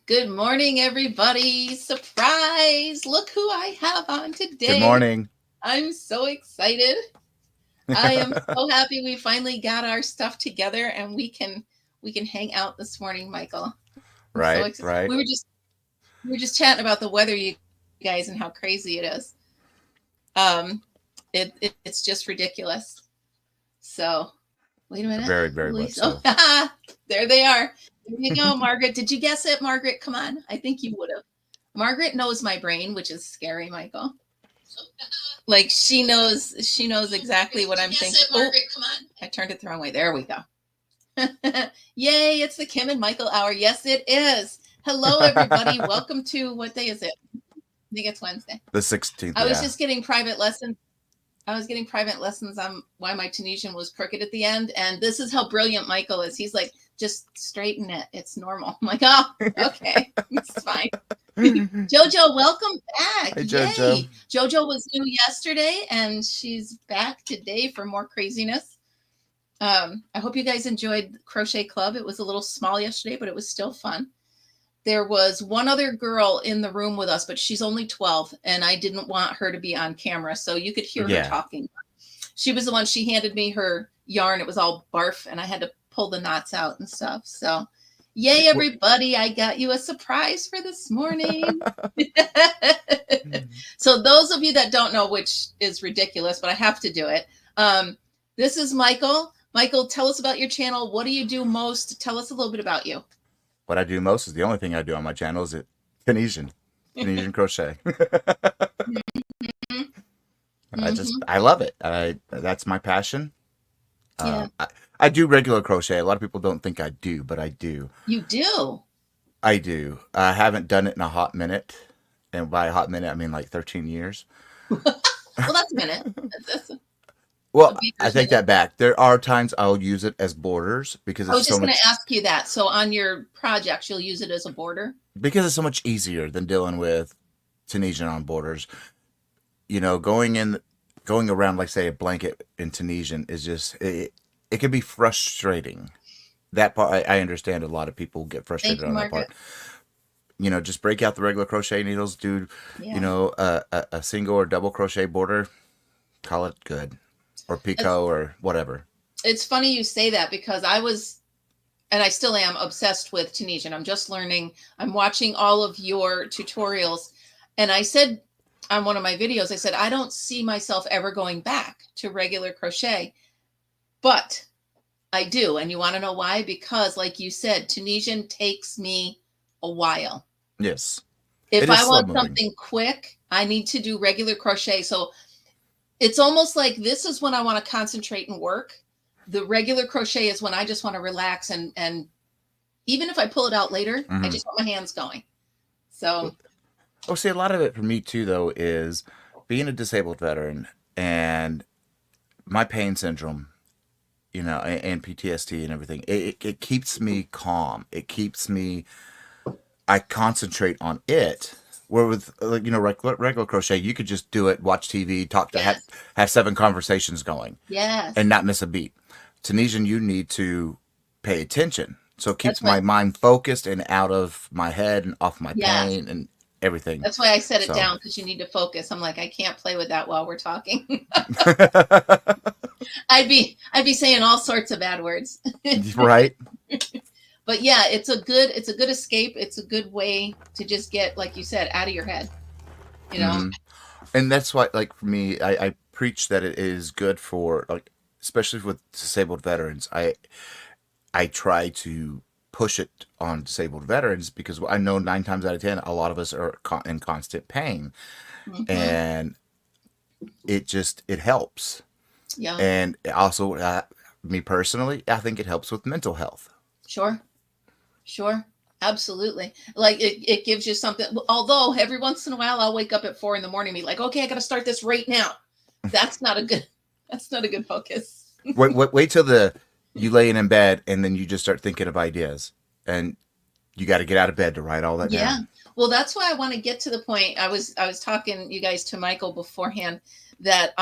Good morning, everybody. Surprise! Look who I have on Good today. morning. I'm so excited. I am so happy we finally got our stuff together and we can hang out this morning, Michael. I'm so Right, excited. right. We were just chatting about the weather, you guys, and how crazy it is. Um it's just ridiculous. So wait a minute. Very, very much Elise. Oh, so. there they are. There you go, Margaret. Did you guess it, Margaret? Come on. I think you would have. Margaret knows my brain, which is scary, Michael. Like she knows exactly what I'm thinking. Oh, I turned it the wrong way. There we go. Yay, it's the Kim and Michael hour. Yes, it is. Hello, everybody. Welcome to what day is it? I think it's Wednesday. The 16th, I was yeah. just getting private lessons. I was getting private lessons on why my Tunisian was crooked at the end. And this is how brilliant Michael is. He's like, just straighten it. It's normal. I'm like, oh, okay. It's fine. Jojo, welcome back. Hey, Jojo. Yay. Jojo was new yesterday and she's back today for more craziness. I hope you guys enjoyed Crochet Club. It was a little small yesterday, but it was still fun. There was one other girl in the room with us, but she's only 12, and I didn't want her to be on camera, so you could hear her Yeah. talking. She was the one, she handed me her yarn. It was all barf, and I had to pull the knots out and stuff. So, yay, everybody. I got you a surprise for this morning. So, those of you that don't know, which is ridiculous, but I have to do it, this is Michael. Michael, tell us about your channel. What do you do most? Tell us a little bit about you. What I do most is the only thing I do on my channel is Tunisian crochet. Mm-hmm. I love it. That's my passion. Yeah. I do regular crochet. A lot of people don't think I do, but I do. You do? I do. I haven't done it in a hot minute. And by a hot minute, I mean like 13 years. Well, that's a minute. That's a Well, I baker's take minute. that back. There are times I'll use it as borders I was just going to ask you that. So on your projects, you'll use it as a border? because it's so much easier than dealing with Tunisian on borders. You know, going around like say a blanket in Tunisian is just it can be frustrating. That part I understand. A lot of people get Thank frustrated you, on that part. Margaret. You know, just break out the regular crochet needles, do Yeah. a single or double crochet border, call it good, or It's, picot or whatever. it's funny you say that because I was, and I still am obsessed with Tunisian. I'm just learning. I'm watching all of your tutorials. And I said on one of my videos, I said, I don't see myself ever going back to regular crochet, but I do. And you want to know why? Because, like you said, Tunisian takes me a while. Yes, If it is I slow want moving. something quick, I need to do regular crochet. So it's almost like this is when I want to concentrate and work. The regular crochet is when I just want to relax and even if I pull it out later, I Hmm. just want my hands going. So Oh, see, a lot of it for me too, though, is being a disabled veteran and my pain syndrome, and PTSD and everything. It keeps me calm. It keeps me. I concentrate on it. Where with regular crochet, you could just do it, watch TV, talk to yes, have 7 conversations going, and yes. not miss a beat. Tunisian, you need to pay attention, so it That's keeps why my mind focused and out of my head and off my yes. pain and everything. That's why I set it So, down because you need to focus. I'm like, I can't play with that while we're talking. I'd be saying all sorts of bad words. right. But yeah, it's a good escape. It's a good way to just get, like you said, out of your head. You know, Hmm. And that's why, like for me, I preach that it is good for like, especially with disabled veterans. I try to push it on disabled veterans because I know 9 times out of 10, a lot of us are in constant pain, hmm and it helps. yeah, And also, me personally, I think it helps with mental health. sure, sure, absolutely. Like it gives you something. Although every once in a while, I'll wake up at 4 in the morning and be like, okay, I got to start this right now. That's not a good. That's not a good focus. Wait till the you laying in bed and then you just start thinking of ideas, and you got to get out of bed to write all that Yeah. down. Well, that's why I want to get to the point. I was talking you guys to Michael beforehand that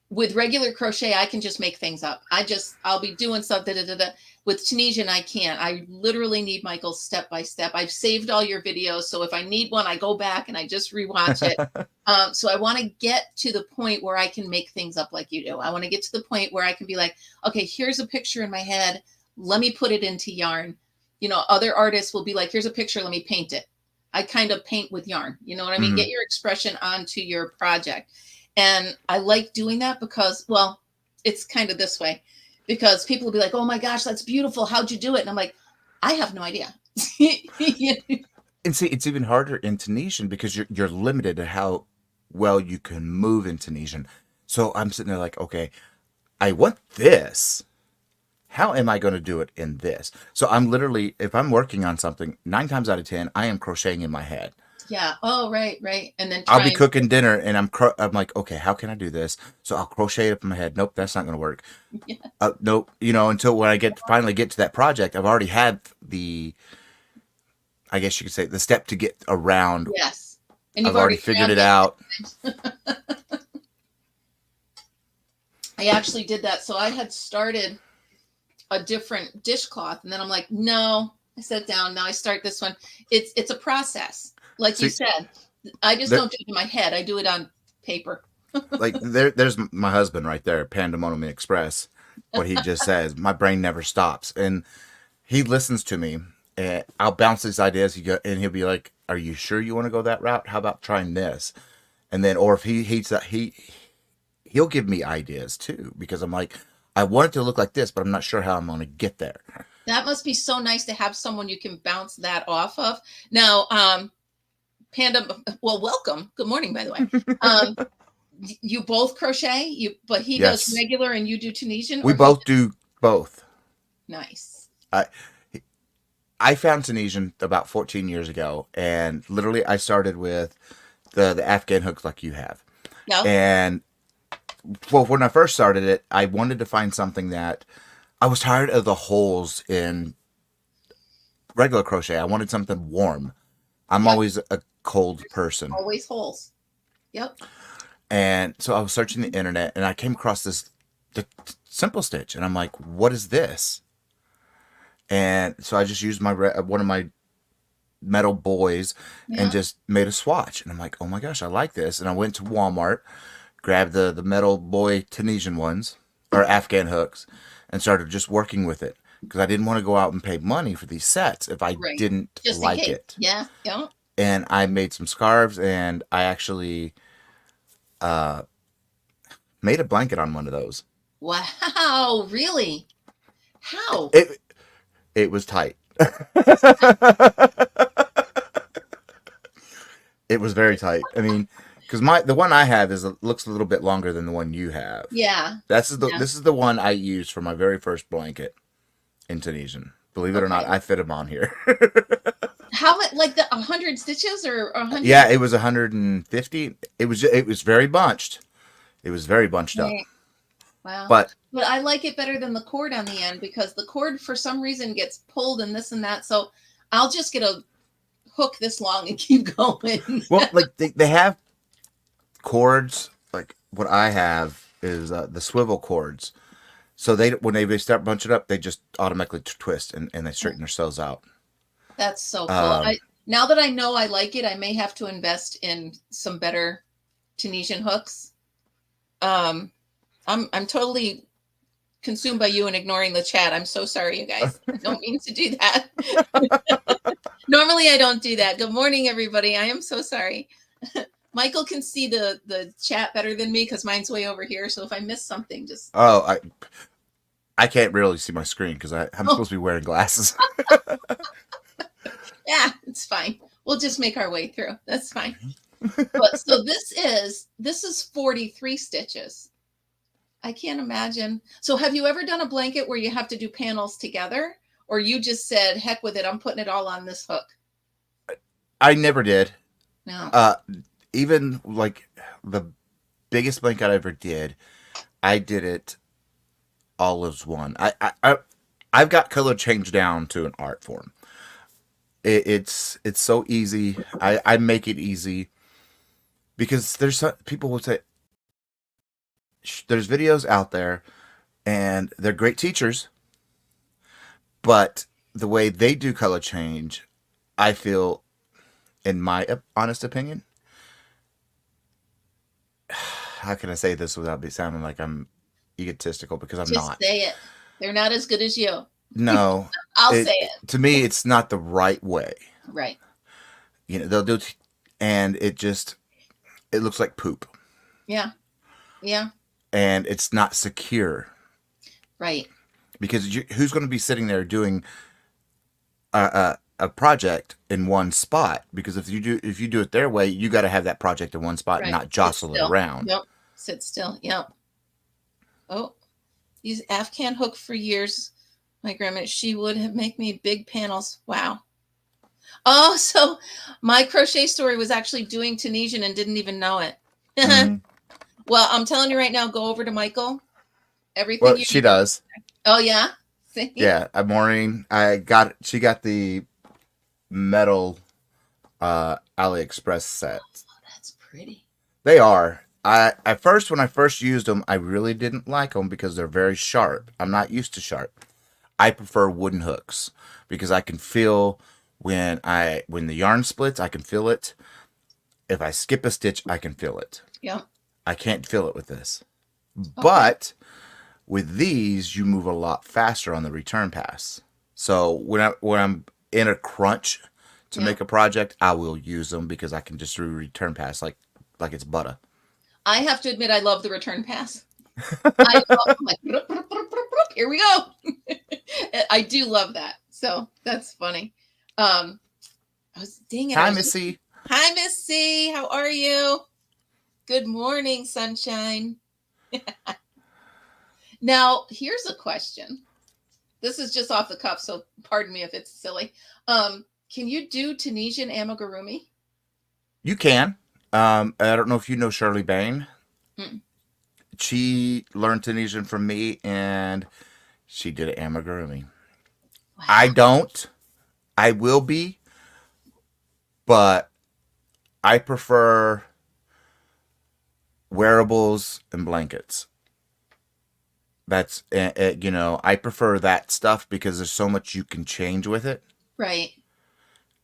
with regular crochet I can just make things up. I'll be doing stuff da, da, da, da. With Tunisian, I can't. I literally need Michael's step by step. I've saved all your videos, so if I need one, I go back and I just rewatch it. So I want to get to the point where I can make things up like you do. I want to get to the point where I can be like, okay, here's a picture in my head. Let me put it into yarn. You know, other artists will be like, here's a picture. Let me paint it. I kind of paint with yarn. You know what I mean? Mhm. Get your expression onto your project. And I like doing that because, well, it's kind of this way, because people will be like, oh my gosh, that's beautiful. How'd you do it? And I'm like, I have no idea. And see, it's even harder in Tunisian because you're limited to how well you can move in Tunisian. So I'm sitting there like, okay, I want this. How am I going to do it in this? So I'm literally, if I'm working on something, 9 times out of 10, I am crocheting in my head. Yeah. Oh, right. And then I'll be cooking dinner and I'm like, okay, how can I do this? So I'll crochet it up in my head. Nope, that's not going to work. Yeah. Nope. You know, until when I finally get to that project, I've already had I guess you could say the step to get around. Yes. And you've I've already figured it out. I actually did that. So I had started a different dishcloth, and then I'm like, no, I sat down. Now I start this one. It's a process. Like you said, I just don't do it in my head. I do it on paper. Like there's my husband right there, Pandemonium Express. What he just says, my brain never stops, and he listens to me. And I'll bounce these ideas. And he'll be like, "Are you sure you want to go that route? How about trying this?" And then, or if he'll give me ideas too, because I'm like, I want it to look like this, but I'm not sure how I'm going to get there. That must be so nice to have someone you can bounce that off of. Now, Panda, well, welcome. Good morning, by the way. You both crochet, but he does regular and you do Tunisian? We both do both. Nice. I found Tunisian about 14 years ago, and literally I started with the Afghan hooks like you have. No. And well, when I first started it, I wanted to find something that I was tired of the holes in regular crochet. I wanted something warm. I'm always a cold person. Always holes. Yep. And so I was searching the internet, and I came across the simple stitch, and I'm like, what is this? And so I just used one of my metal boys and just made a swatch. And I'm like, oh my gosh, I like this. And I went to Walmart, grabbed the metal boy Tunisian ones, or Afghan hooks, and started just working with it. Because I didn't want to go out and pay money for these sets if I didn't like it. Yeah. And I made some scarves, and I actually made a blanket on one of those. Wow, really? How? It was tight. It was very tight. I mean, because the one I have looks a little bit longer than the one you have. Yeah. This is the one I used for my very first blanket in Tunisian. Believe it or not, I fit them on here. How much? Like 100 stitches or 100? Yeah, it was 150. It was very bunched. It was very bunched up. Wow. But I like it better than the cord on the end, because the cord for some reason gets pulled and this and that. So I'll just get a hook this long and keep going. Well, like they have cords. Like what I have is the swivel cords. So when they start bunching up, they just automatically twist and they straighten themselves out. That's so cool. Now that I know I like it, I may have to invest in some better Tunisian hooks. I'm totally consumed by you and ignoring the chat. I'm so sorry, you guys. I don't mean to do that. Normally I don't do that. Good morning, everybody. I am so sorry. Michael can see the chat better than me because mine's way over here. So if I miss something, just I can't really see my screen because I'm supposed to be wearing glasses. Yeah, it's fine. We'll just make our way through. That's fine. But so this is 43 stitches. I can't imagine. So have you ever done a blanket where you have to do panels together, or you just said, heck with it, I'm putting it all on this hook? I never did. No. Even like the biggest blanket I ever did, I did it all as one. I've got color changed down to an art form. It's so easy. I make it easy because people will say there's videos out there and they're great teachers, But the way they do color change, I feel, in my honest opinion, how can I say this without sounding like I'm egotistical? Because I'm Just not. say it. They're not as good as you. No, I'll say it. to me, it's not the right way. Right. They'll do, and it looks like poop, Yeah. Yeah. and it's not secure Right. because who's going to be sitting there doing a project in one spot? Because if you do it their way, you got to have that project in one spot and Right. not Sit jostle it still. around. Yep. Sit still. Yep. Oh, use Afghan hook for years. My grandma, she would have make me big panels. Wow. Oh, so my crochet story was actually doing Tunisian and didn't even know it. Mm-hmm. Well, I'm telling you right now, go over to Michael. Everything Well, you she need. does. Oh yeah. See? Yeah, Maureen, she got the metal AliExpress set. Oh, that's pretty. They are. When I first used them, I really didn't like them because they're very sharp. I'm not used to sharp. I prefer wooden hooks because I can feel when the yarn splits, I can feel it. If I skip a stitch, I can feel it. Yeah. I can't feel it with this. Okay. But with these, you move a lot faster on the return pass. So when I'm in a crunch to make a project, I will use them because I can just do return pass like it's butter. I have to admit, I love the return pass. I'm like, here we go. I do love that. So that's funny. Dang it. Hi, Missy. Hi, Missy. How are you? Good morning, sunshine. Now, here's a question. This is just off the cuff, so pardon me if it's silly. Can you do Tunisian amigurumi? You can. I don't know if you know Shirley Bain. Mm. She learned Tunisian from me, and she did amigurumi. Wow. I don't. I will be, but I prefer wearables and blankets. That's I prefer that stuff because there's so much you can change with it. Right.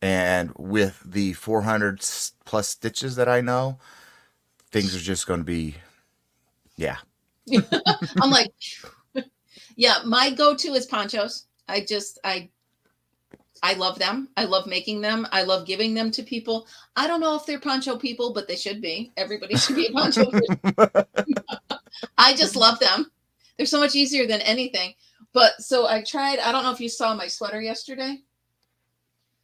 And with the 400 plus stitches that I know, things are just going to be, yeah. I'm like, yeah, my go-to is ponchos. I love them. I love making them. I love giving them to people. I don't know if they're poncho people, but they should be. Everybody should be a poncho person. I just love them. They're so much easier than anything. But so I tried, I don't know if you saw my sweater yesterday.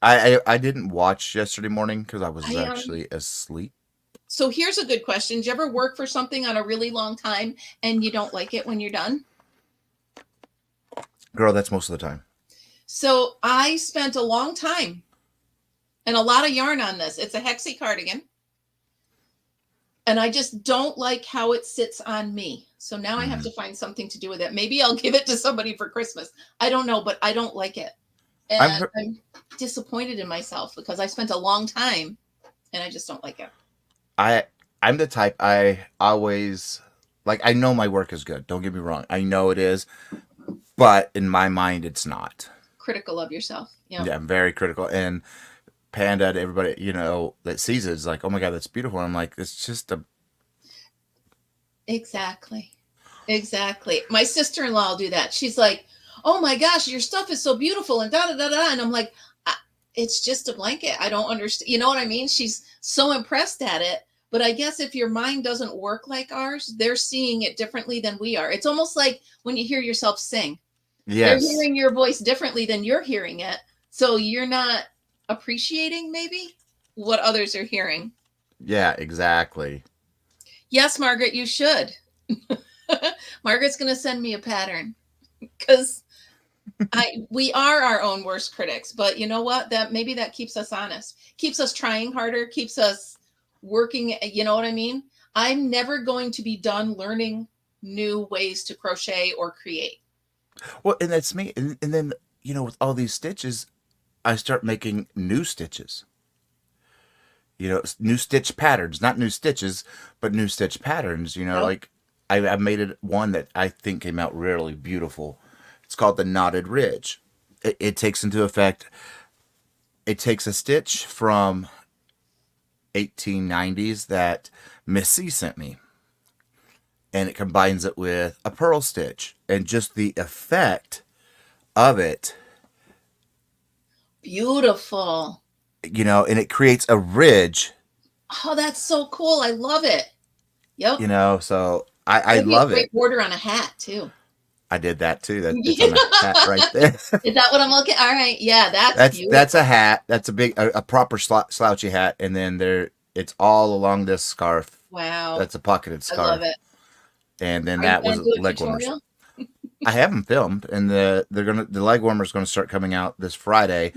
I didn't watch yesterday morning because I was actually asleep. So here's a good question. Did you ever work for something on a really long time and you don't like it when you're done? Girl, that's most of the time. So I spent a long time and a lot of yarn on this. It's a hexie cardigan. And I just don't like how it sits on me. So now I have to find something to do with it. Maybe I'll give it to somebody for Christmas. I don't know, but I don't like it. And I'm disappointed in myself because I spent a long time and I just don't like it. I'm the type, I always, like, I know my work is good. Don't get me wrong. I know it is. But in my mind, it's not. Critical of yourself. Yeah. Yeah, I'm very critical. And Panda to everybody, that sees it is like, oh my God, that's beautiful. And I'm like, it's just a. Exactly. My sister-in-law will do that. She's like, oh my gosh, your stuff is so beautiful and da da da da. And I'm like, it's just a blanket. I don't understand. You know what I mean? She's so impressed at it. But I guess if your mind doesn't work like ours, they're seeing it differently than we are. It's almost like when you hear yourself sing. Yes. They're hearing your voice differently than you're hearing it. So you're not appreciating maybe what others are hearing. Yeah, exactly. Yes, Margaret, you should. Margaret's going to send me a pattern because we are our own worst critics. But you know what? Maybe that keeps us honest, keeps us trying harder, keeps us working. You know what I mean? I'm never going to be done learning new ways to crochet or create. Well, and that's me. And then, with all these stitches, I start making new stitches. New stitch patterns, not new stitches, but new stitch patterns. Like I made one that I think came out really beautiful. It's called the Knotted Ridge. it takes into effect. It takes a stitch from 1890s that Miss C sent me, and it combines it with a purl stitch, and just the effect of it, Beautiful. and it creates a ridge, Oh, that's so cool. I love it. Yep. so I That'd be a love great it. border on a hat too. I did that too. That it's Yeah. on a hat right there. Is that what I'm looking? All right. Yeah, that's That's a beautiful. hat. That's a proper slouchy hat, and then it's all along this scarf. Wow. That's a pocketed I love scarf, it. and then Are you that going was to do a leg warmers. tutorial? I have them filmed, and the leg warmer is gonna start coming out this Friday,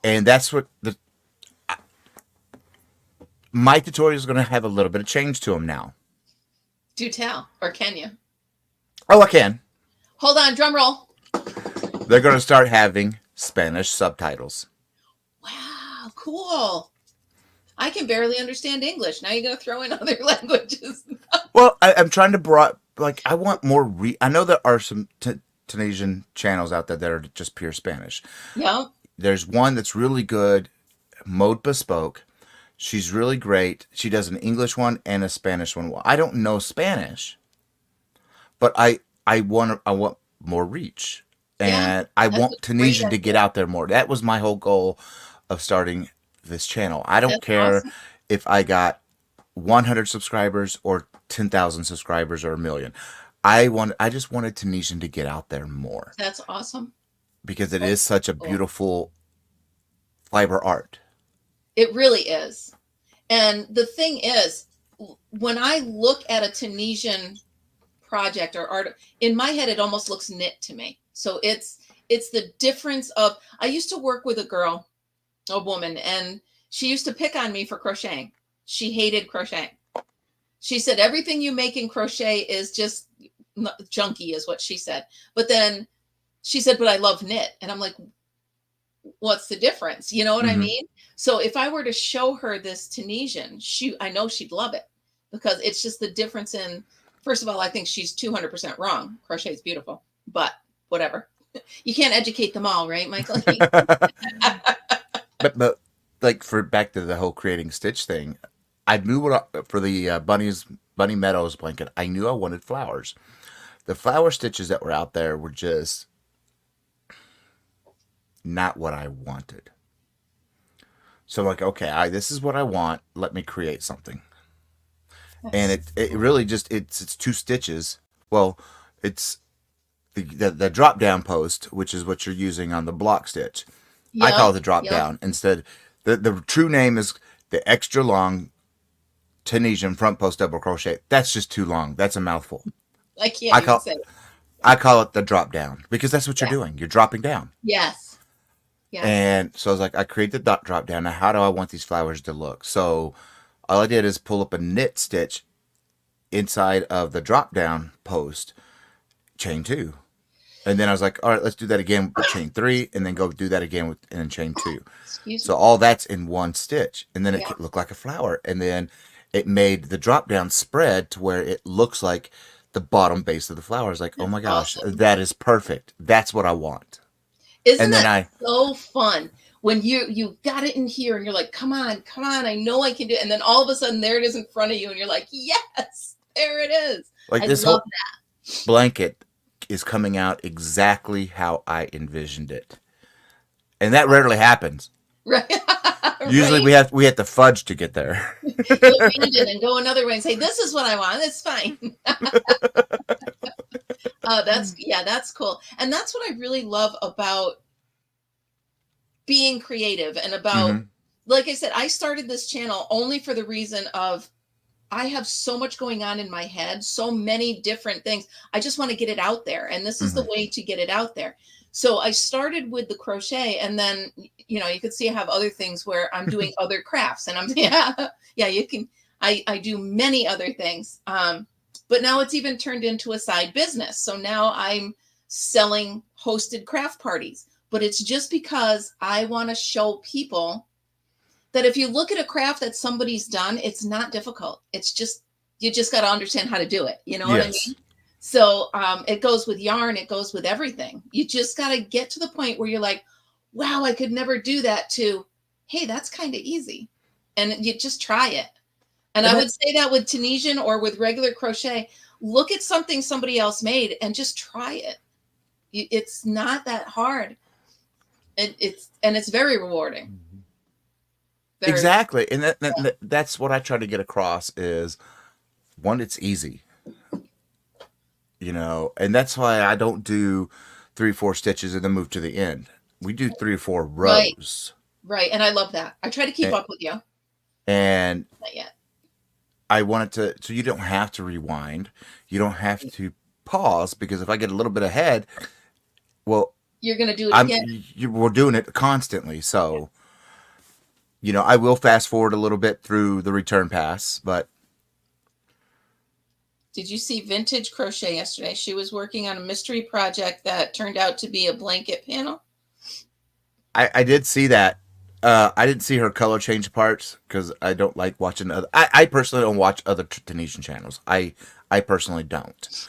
and that's what my tutorial is gonna have a little bit of change to them now. Do tell. Or can you? Oh, I can. Hold on. Drum roll. They're gonna start having Spanish subtitles. Wow. Cool. I can barely understand English. Now you're going to throw in other languages. Well, I'm trying to I want more. I know there are some Tunisian channels out there that are just pure Spanish. Yeah. There's one that's really good, Mode Bespoke. She's really great. She does an English one and a Spanish one. Well, I don't know Spanish, but I want more reach, Yeah. and I That's want a great Tunisian to get idea. out there more. That was my whole goal of starting this channel. I don't That's care awesome. if I got 100 subscribers or 10,000 subscribers or a million. I just wanted Tunisian to get out there more That's awesome. because it That's is such a cool. beautiful fiber art. It really is. And the thing is, when I look at a Tunisian project or art, in my head, it almost looks knit to me. So it's the difference of, I used to work with a woman, and she used to pick on me for crocheting. She hated crocheting. She said, everything you make in crochet is just junky, is what she said. But then she said, but I love knit. And I'm like, what's the difference? You know what I Mm-hmm. mean? So if I were to show her this Tunisian, I know she'd love it, because it's just the difference in, first of all, I think she's 200% wrong. Crochet is beautiful, but whatever. You can't educate them all, right, Michael? but like for back to the whole creating stitch thing, I knew for the Bunny Meadows blanket. I knew I wanted flowers. The flower stitches that were out there were just not what I wanted. So I'm like, okay, this is what I want. Let me create something. And it really just it's two stitches. Well, it's the drop down post, which is what you're using on the block stitch. I Yep, call it the drop yep. down instead. The true name is the extra long Tunisian front post double crochet. That's just too long. That's a mouthful. I can't I even call say it. I call it the drop down because that's what you're Yeah. doing. You're dropping down. Yes. Yes. And so I was like, I create the drop down. Now, how do I want these flowers to look? So all I did is pull up a knit stitch inside of the drop down post, chain two. And then I was like, all right, let's do that again with chain three, and then go do that again with and then chain two. Excuse So me. all that's in one stitch, and then it Yeah. looked like a flower, and then it made the drop down spread to where it looks like the bottom base of the flower. I was like, oh That's my gosh, awesome. that is perfect. That's what I want. Isn't And then that I so fun when you got it in here and you're like, come on, I know I can do it. And then all of a sudden there it is in front of you and you're like, yes, there it is. like I this love whole blanket is coming out exactly how I envisioned it, and that rarely happens. that. Right. Usually Right. we have to fudge to get there. You'll abandon and go another way and say, this is what I want. It's fine. That's cool. And that's what I really love about being creative and about, Hmm. like I said, I started this channel only for the reason of, I have so much going on in my head, so many different things. I just want to get it out there. And this is Hmm. the way to get it out there. So I started with the crochet, and then, you could see I have other things where I'm doing other crafts, and you can, I do many other things. But now it's even turned into a side business. So now I'm selling hosted craft parties, but it's just because I want to show people that if you look at a craft that somebody's done, it's not difficult. It's just, you just got to understand how to do it. You know what I Yes. mean? So it goes with yarn, it goes with everything. You just got to get to the point where you're like, wow, I could never do that, to, hey, that's kind of easy. And you just try it. And And I that, would say that with Tunisian or with regular crochet, look at something somebody else made and just try it. It's not that hard. It's very rewarding. Very. exactly. And that's what I try to get across is, one, it's easy, and that's why I don't do 3 or 4 stitches and then move to the end. We do 3 or 4 Right. rows. Right. And I love that. I try to keep And, up with you. and Not yet. I want it to, so you don't have to rewind. You don't have to pause, because if I get a little bit ahead, well, You're going to do it again. we're doing it constantly. So, I will fast forward a little bit through the return pass, but Did you see Vintage Crochet yesterday? She was working on a mystery project that turned out to be a blanket panel. I did see that. I didn't see her color change parts because I don't like watching other. I personally don't watch other Tunisian channels. I personally don't,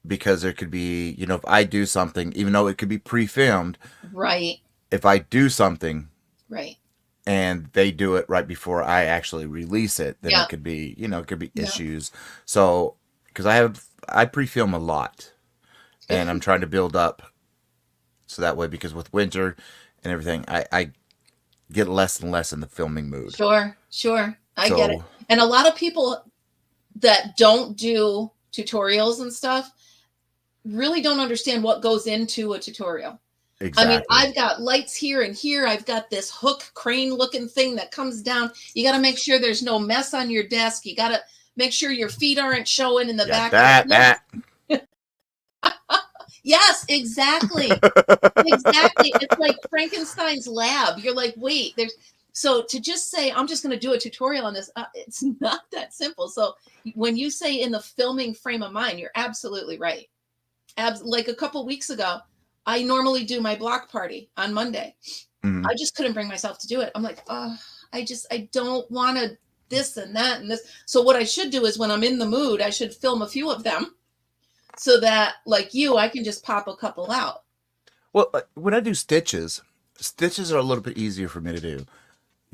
because there could be, if I do something, even though it could be pre-filmed, Right. if I do something Right. and they do it right before I actually release it, then Yeah. it could be, it could be Yeah. issues. So, because I pre-film a lot, and I'm trying to build up, so that way, because with winter and everything, I get less and less in the filming mood. Sure. I get it. And a lot of people that don't do tutorials and stuff really don't understand what goes into a tutorial. Exactly. I mean, I've got lights here and here. I've got this hook crane looking thing that comes down. You got to make sure there's no mess on your desk. You got to make sure your feet aren't showing in the back. That. Yes, exactly. Exactly. It's like Frankenstein's lab. You're like, wait, so to just say, I'm just going to do a tutorial on this, it's not that simple. So when you say in the filming frame of mind, you're absolutely right. Like a couple weeks ago, I normally do my block party on Monday. Mm-hmm. I just couldn't bring myself to do it. I'm like, oh, I don't want to this and that and this. So what I should do is, when I'm in the mood, I should film a few of them, so that, like you, I can just pop a couple out. Well, when I do stitches are a little bit easier for me to do.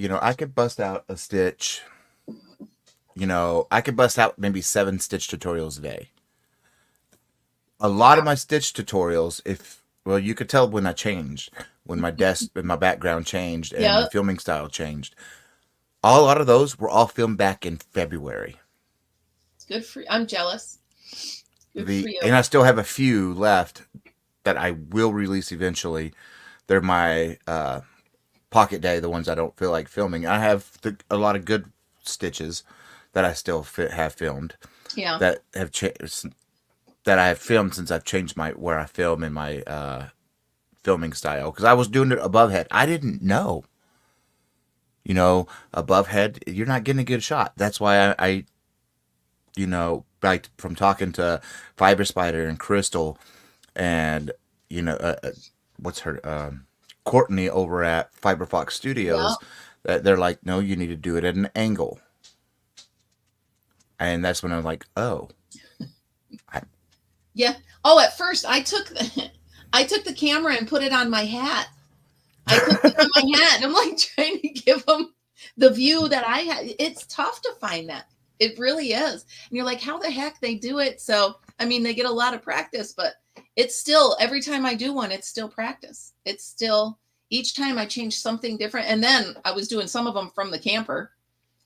I could bust out a stitch. I could bust out maybe 7 stitch tutorials a day. A lot of my stitch tutorials, you could tell when I changed, when my desk and my background changed and my filming style changed. A lot of those were all filmed back in February. Good for you. I'm jealous. Good for you. And I still have a few left that I will release eventually. They're my pocket day, the ones I don't feel like filming. I have a lot of good stitches that I still have filmed. Yeah. That have changed. That I have filmed since I've changed where I film in my filming style, because I was doing it above head. I didn't know. Above head, you're not getting a good shot. That's why I like, from talking to Fiber Spider and Crystal, and what's her Courtney over at Fiber Fox Studios, that they're like, no, you need to do it at an angle. And that's when I'm like, oh. Yeah. Oh, at first I took the camera and put it on my hat. I put it on my hat, and I'm like trying to give them the view that I had. It's tough to find that. It really is. And you're like, how the heck they do it? So, I mean, they get a lot of practice, but it's still, every time I do one, it's still practice. It's still, each time I change something different. And then I was doing some of them from the camper.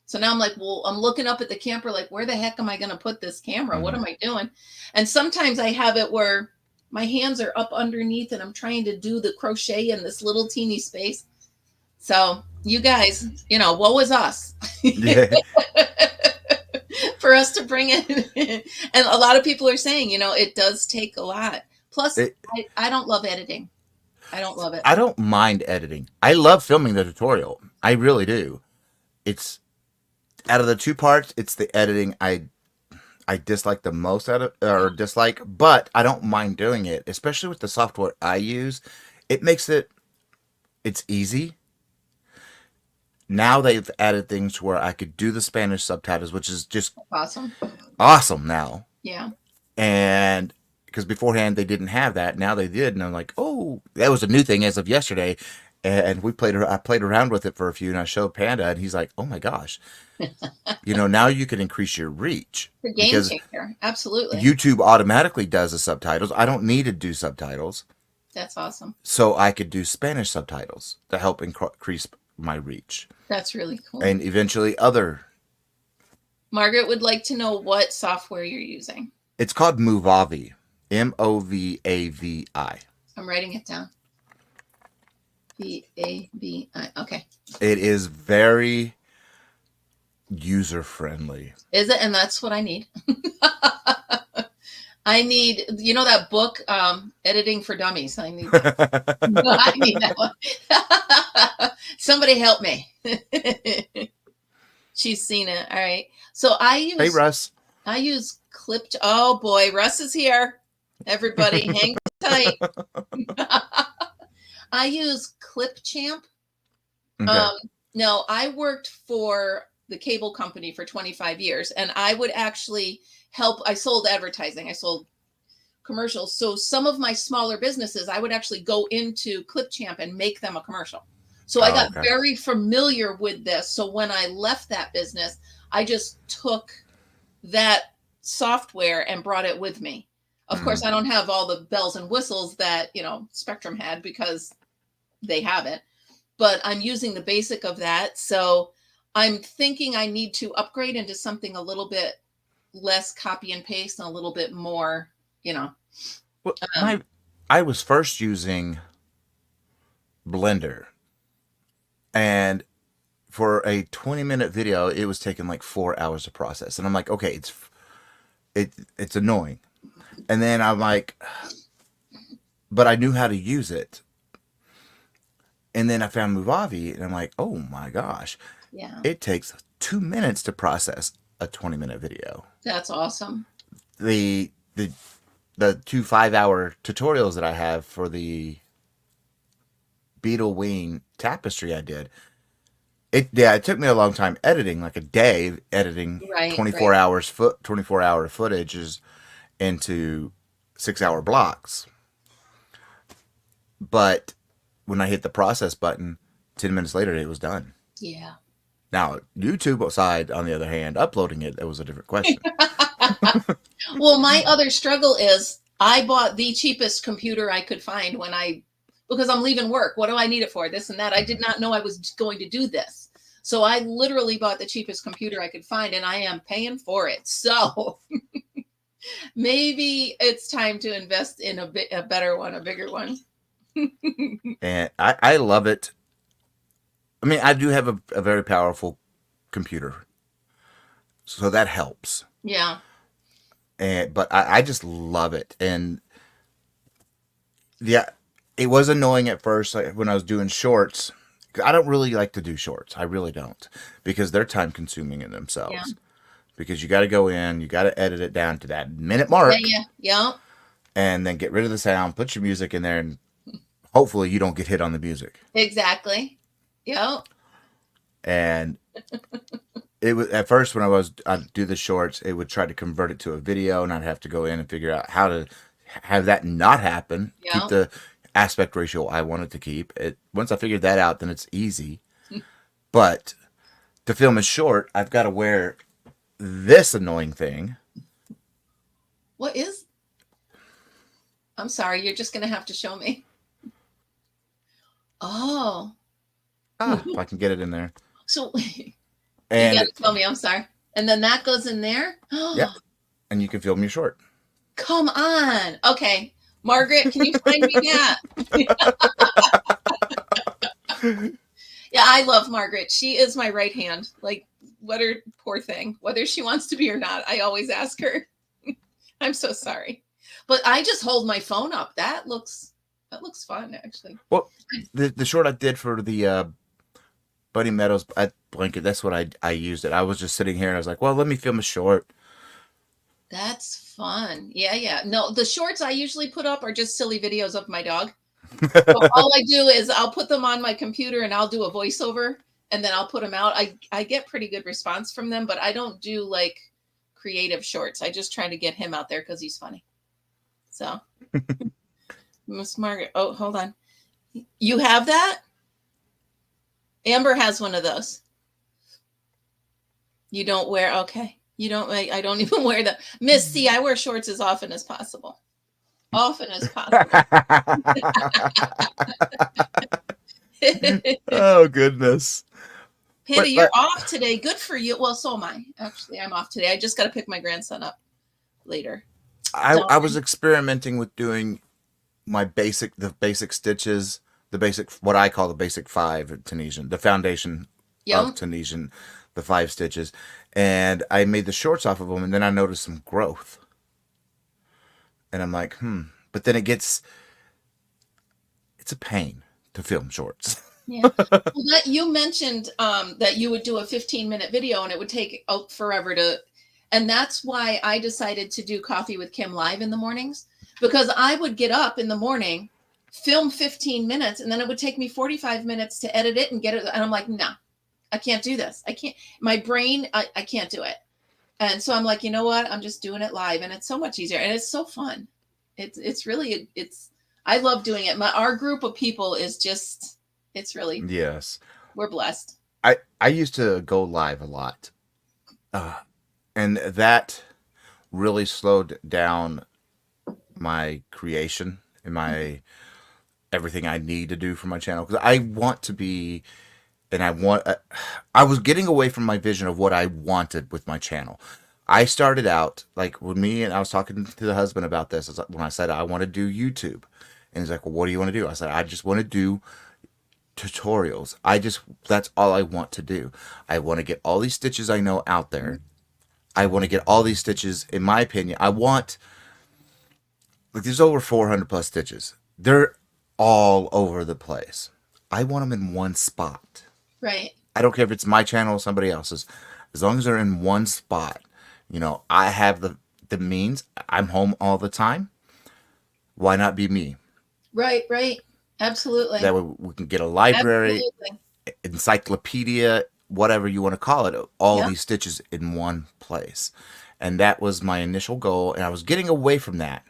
So now I'm like, well, I'm looking up at the camper, like, where the heck am I going to put this camera? What am I doing? And sometimes I have it where my hands are up underneath and I'm trying to do the crochet in this little teeny space. So you guys, woe is us. Yeah. For us to bring it. And a lot of people are saying, it does take a lot. Plus, I don't love editing. I don't love it. I don't mind editing. I love filming the tutorial. I really do. It's, out of the 2 parts, it's the editing I dislike the most dislike, but I don't mind doing it, especially with the software I use. It makes it's easy. Now they've added things where I could do the Spanish subtitles, which is just awesome. Awesome now. Yeah. And because beforehand they didn't have that, now they did, and I'm like, oh, that was a new thing as of yesterday. And I played around with it for a few, and I showed Panda, and he's like, oh my gosh, now you can increase your reach The game because changer. Absolutely. YouTube automatically does the subtitles. I don't need to do subtitles, That's awesome. so I could do Spanish subtitles to help increase my reach, That's really cool. and eventually other. Margaret would like to know what software you're using. It's called Movavi, Movavi. I'm writing it down. Vavi. Okay. It is very user friendly. Is it? And that's what I need. I need, that book, Editing for Dummies. I need that. I need that one. Somebody help me. She's seen it. All right. So Hey, Russ. I use Clipped. Oh boy, Russ is here. Everybody, hang tight. I use Clipchamp. Okay. No, I worked for the cable company for 25 years, and I would actually help. I sold advertising. I sold commercials. So some of my smaller businesses, I would actually go into Clipchamp and make them a commercial. So I got very familiar with this. So when I left that business, I just took that software and brought it with me. Of course, I don't have all the bells and whistles that, Spectrum had because they have it, but I'm using the basic of that. So I'm thinking I need to upgrade into something a little bit less copy and paste and a little bit more, Well, I was first using Blender, and for a 20-minute video, it was taking like 4 hours to process, and I'm like, okay, it's annoying. And then I'm like, but I knew how to use it. And then I found Movavi, and I'm like, oh my gosh, yeah, it takes 2 minutes to process a 20-minute video. That's awesome. The 2 5-hour tutorials that I have for the beetle wing tapestry I did, it took me a long time editing, like a day editing 24 hour footages into 6-hour blocks. But when I hit the process button, 10 minutes later, it was done. Yeah. Now, YouTube side, on the other hand, uploading it was a different question. Well, my other struggle is I bought the cheapest computer I could find because I'm leaving work. What do I need it for? This and that. I did not know I was going to do this. So I literally bought the cheapest computer I could find, and I am paying for it. So maybe it's time to invest in a better one, a bigger one. And I love it. I mean, I do have a very powerful computer, so that helps. Yeah. But I just love it. And yeah, it was annoying at first, like when I was doing shorts. I don't really like to do shorts. I really don't, because they're time consuming in themselves. Yeah. Because you got to go in, you got to edit it down to that minute mark. Yeah. And then get rid of the sound, put your music in there, and hopefully you don't get hit on the music. Exactly. Yep. And it was at first when I'd do the shorts, it would try to convert it to a video, and I'd have to go in and figure out how to have that not happen. Yep. Keep the aspect ratio I wanted to keep. Once I figured that out, then it's easy. But to film a short, I've got to wear this annoying thing. What is? I'm sorry, you're just going to have to show me. Oh. If I can get it in there. So and you got to tell me, I'm sorry. And then that goes in there? Yeah. And you can film your short. Come on. Okay. Margaret, can you find me that? Yeah, I love Margaret. She is my right hand. Like, poor thing, whether she wants to be or not, I always ask her. I'm so sorry. But I just hold my phone up. That looks fun, actually. Well, the short I did for the Buddy Meadows blanket, that's what I used it. I was just sitting here and I was like, well, let me film a short. That's fun. Yeah. No, the shorts I usually put up are just silly videos of my dog. So all I do is I'll put them on my computer and I'll do a voiceover and then I'll put them out. I get pretty good response from them, but I don't do like creative shorts. I just try to get him out there because he's funny. So, Miss Margaret, oh, hold on. You have that? Amber has one of those. You don't wear, okay. You don't, I don't even wear them. Miss C, I wear shorts as often as possible. Often as possible. Oh, goodness. Panda, you're off today. Good for you. Well, so am I. Actually, I'm off today. I just got to pick my grandson up later. I was experimenting with doing the basic stitches, what I call the basic 5 Tunisian, the foundation of Tunisian, the 5 stitches. And I made the shorts off of them, and then I noticed some growth. And I'm like, But then it's a pain to film shorts. Yeah. Well, you mentioned that you would do a 15-minute video and it would take forever to, and that's why I decided to do Coffee with Kim live in the mornings, because I would get up in the morning, film 15 minutes, and then it would take me 45 minutes to edit it and get it. And I'm like, no, I can't do this. I can't, my brain, I can't do it. And so I'm like, you know what? I'm just doing it live, and it's so much easier and it's so fun. It's really, I love doing it. Our group of people is just, it's really, yes, we're blessed. I used to go live a lot, and that really slowed down my creation and my everything I need to do for my channel, because I want to be, and I was getting away from my vision of what I wanted with my channel. I started out like I was talking to the husband about this when I said I want to do YouTube, and he's like, well, what do you want to do? I said, I just want to do tutorials. That's all I want to do. I want to get all these stitches I know out there. I want to get all these stitches, in my opinion. There's over 400 plus stitches. They're all over the place. I want them in one spot. Right. I don't care if it's my channel or somebody else's. As long as they're in one spot. I have the means. I'm home all the time. Why not be me? Right. Absolutely. That way we can get a library, encyclopedia, whatever you want to call it, all these stitches in one place. And that was my initial goal. And I was getting away from that.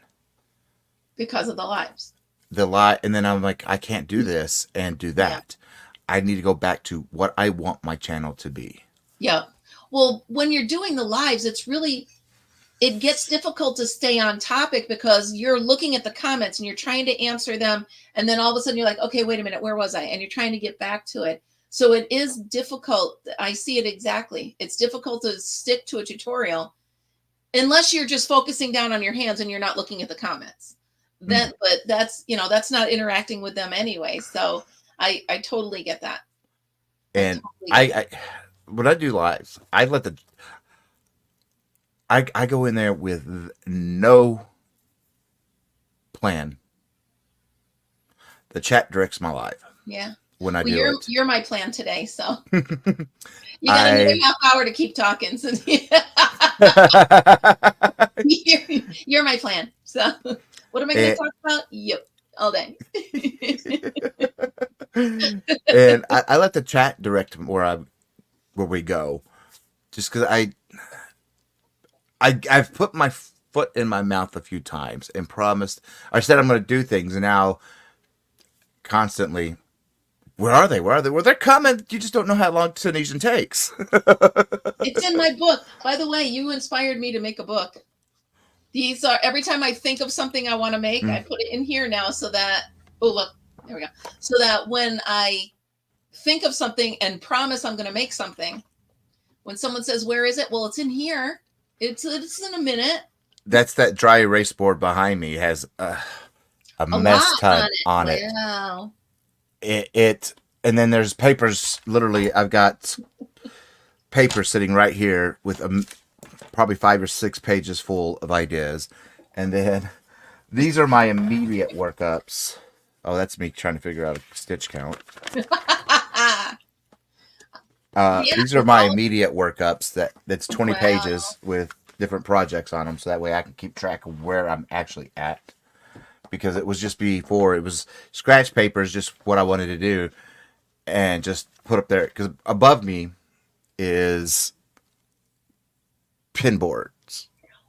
Because of the lives. And then I'm like, I can't do this and do that. Yeah. I need to go back to what I want my channel to be. Yeah. Well, when you're doing the lives, it gets difficult to stay on topic because you're looking at the comments and you're trying to answer them. And then all of a sudden you're like, okay, wait a minute, where was I? And you're trying to get back to it. So it is difficult. I see it exactly. It's difficult to stick to a tutorial unless you're just focusing down on your hands and you're not looking at the comments. But that's not interacting with them anyway. So I totally get that. And when I do lives, I go in there with no plan. The chat directs my life. Yeah. When I do it. You're my plan today, so you got another half hour to keep talking. So you're my plan. So what am I going to talk about? Yep, all day. And I let the chat direct where we go, just because I've put my foot in my mouth a few times and promised. I said I'm going to do things, and now constantly, where are they? Well, they're coming. You just don't know how long Tunisian takes. It's in my book. By the way, you inspired me to make a book. These are, every time I think of something I want to make, I put it in here now so that, oh, look, there we go. So that when I think of something and promise I'm going to make something, when someone says, where is it? Well, it's in here. It's in a minute. That's that dry erase board behind me. It has a mess ton on it. Wow. And then there's papers. Literally, I've got paper sitting right here with probably 5 or 6 pages full of ideas. And then these are my immediate workups. Oh, that's me trying to figure out a stitch count. These are my immediate workups. That's 20 pages with different projects on them, so that way I can keep track of where I'm actually at. Because it was just before, it was scratch papers, just what I wanted to do, and just put up there. Because above me is pin boards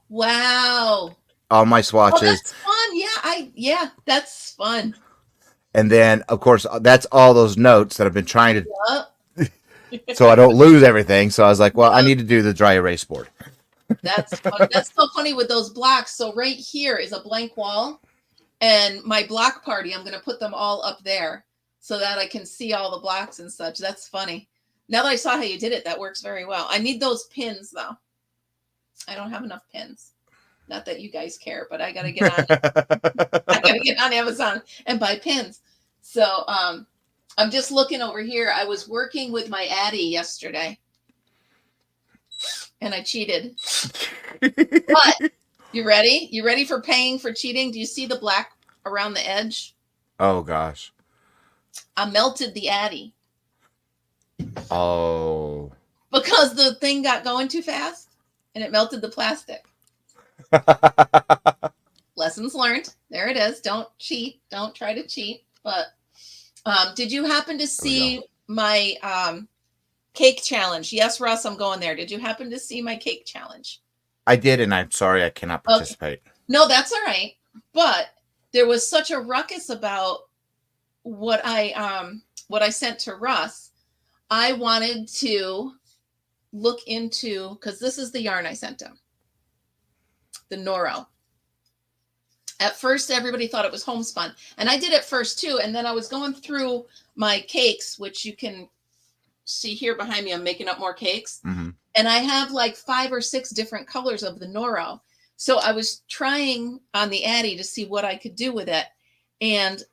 Wow. All my Oh, swatches. that's fun. Yeah, that's fun. And then, of course, that's all those notes that I've been trying to, Yup. so I don't lose everything. So I was like, well, I Yup. need to do the dry erase board. That's fun. That's so funny with those blocks. So right here is a blank wall, and my block party, I'm going to put them all up there so that I can see all the blocks and such. That's funny. Now that I saw how you did it, that works very well. I need those pins though. I don't have enough pins. Not that you guys care, but I got to get on. I got to get on Amazon and buy pins. So I'm just looking over here. I was working with my Addy yesterday, and I cheated. But you ready? You ready for paying for cheating? Do you see the black around the edge? Oh, gosh. I melted the Addy Oh. because the thing got going too fast, and it melted the plastic. Lessons learned. There it is. Don't cheat. Don't try to cheat. But did you happen to see my cake challenge? Yes, Russ, I'm going there. Did you happen to see my cake challenge? I did, and I'm sorry I cannot participate. Okay. No, that's all right. But there was such a ruckus about what I sent to Russ. I wanted to look into, because this is the yarn I sent him, the Noro. At first, everybody thought it was homespun, and I did it first too. And then I was going through my cakes, which you can see here behind me. I'm making up more cakes, and I have like 5 or 6 different colors of the Noro. So I was trying on the Addy to see what I could do with it, and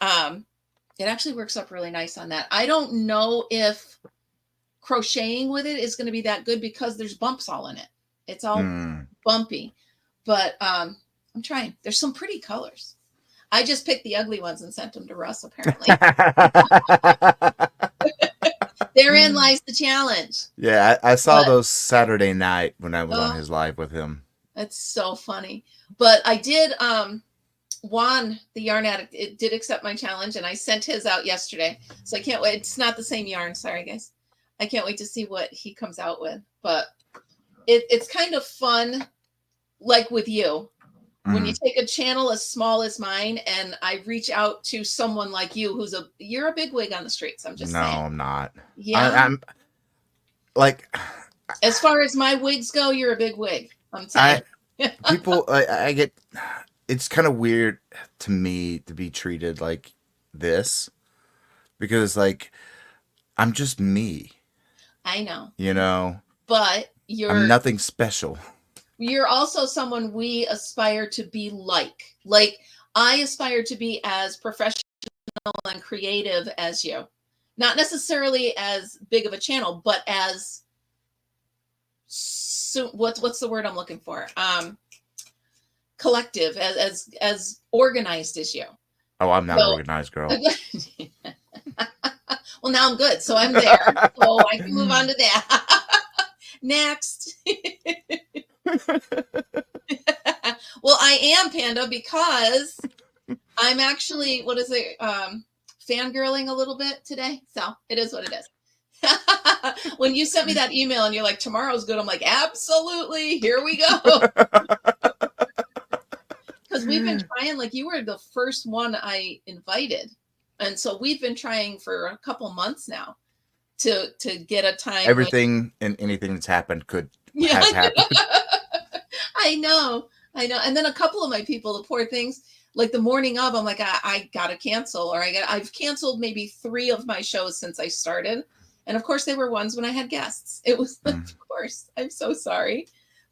it actually works up really nice on that. I don't know if crocheting with it is going to be that good because there's bumps all in it. It's all bumpy, but I'm trying. There's some pretty colors. I just picked the ugly ones and sent them to Russ, apparently. Therein lies the challenge. Yeah, I saw those Saturday night when I was on his live with him. That's so funny. But I did, Juan, the yarn addict, it did accept my challenge, and I sent his out yesterday. So I can't wait. It's not the same yarn. Sorry, guys. I can't wait to see what he comes out with. But it's kind of fun, like with you. When you take a channel as small as mine and I reach out to someone like you you're a big wig on the streets. I'm just saying. No, I'm not. Yeah. I'm like, as far as my wigs go, you're a big wig. I'm saying. People, I get, it's kind of weird to me to be treated like this because like, I'm just me. I know. You know? But I'm nothing special. You're also someone we aspire to be like. Like, I aspire to be as professional and creative as you. Not necessarily as big of a channel, but as what's the word I'm looking for? Collective, as organized as you. Oh, I'm not an organized girl. Well, now I'm good. So I'm there. So I can move on to that. Next. Well, I am, Panda, because I'm actually, what is it, fangirling a little bit today. So it is what it is. When you sent me that email and you're like, tomorrow's good, I'm like, absolutely, here we go. Because we've been trying, like, you were the first one I invited. And so we've been trying for a couple months now to get a time. Everything and anything that's happened has happened. I know. And then a couple of my people, the poor things, like the morning of, I'm like, I gotta cancel, or I've canceled maybe 3 of my shows since I started. And of course they were ones when I had guests. It was, of course, I'm so sorry.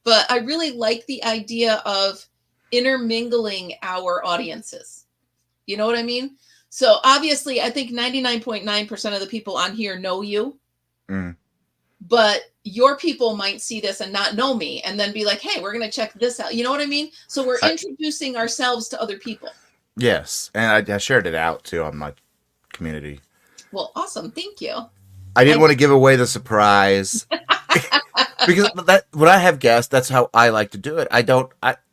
But I really like the idea of intermingling our audiences. You know what I mean? So obviously I think 99.9% of the people on here know you. But your people might see this and not know me and then be like, hey, we're going to check this out. You know what I mean? So we're introducing ourselves to other people. Yes. And I shared it out too on my community. Well, awesome. Thank you. I didn't want to give away the surprise because when I have guests, that's how I like to do it.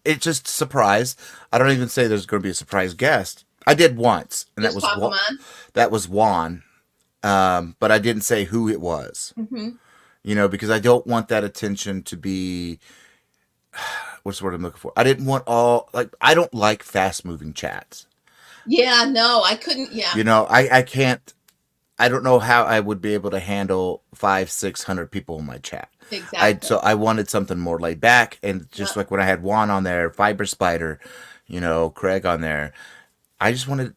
It's just surprise. I don't even say there's going to be a surprise guest. I did once, and that was Juan. But I didn't say who it was. You know, because I don't want that attention to be, what's the word I'm looking for? I didn't want all, like, I don't like fast moving chats. Yeah, no, I couldn't. Yeah, I can't. I don't know how I would be able to handle 500-600 people in my chat. exactly. So I wanted something more laid back, and Yeah, just like when I had Juan on there, Fiber Spider, Craig on there, I wanted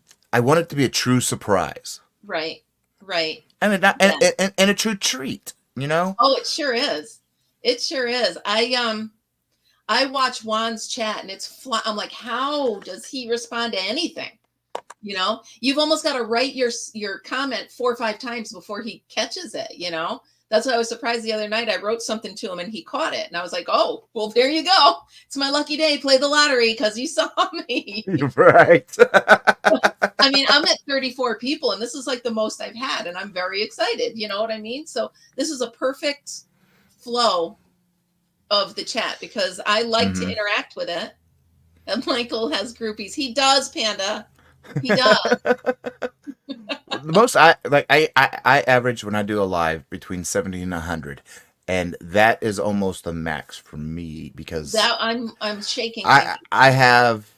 it to be a true surprise, right, right. and Yeah. and a true treat. Oh, it sure is. It sure is. I watch Juan's chat and I'm like, how does he respond to anything? You've almost got to write your comment 4 or 5 times before he catches it. That's why I was surprised the other night. I wrote something to him and he caught it, and I was like, oh, well, there you go. It's my lucky day. Play the lottery because you saw me. Right. I mean, I'm at 34 people, and this is like the most I've had, and I'm very excited. You know what I mean? So this is a perfect flow of the chat because I like to Hmm. interact with it. And Michael has groupies. He does, Panda. He does. The most I average when I do a live between 70 and 100, and that is almost the max for me because That I'm shaking. I have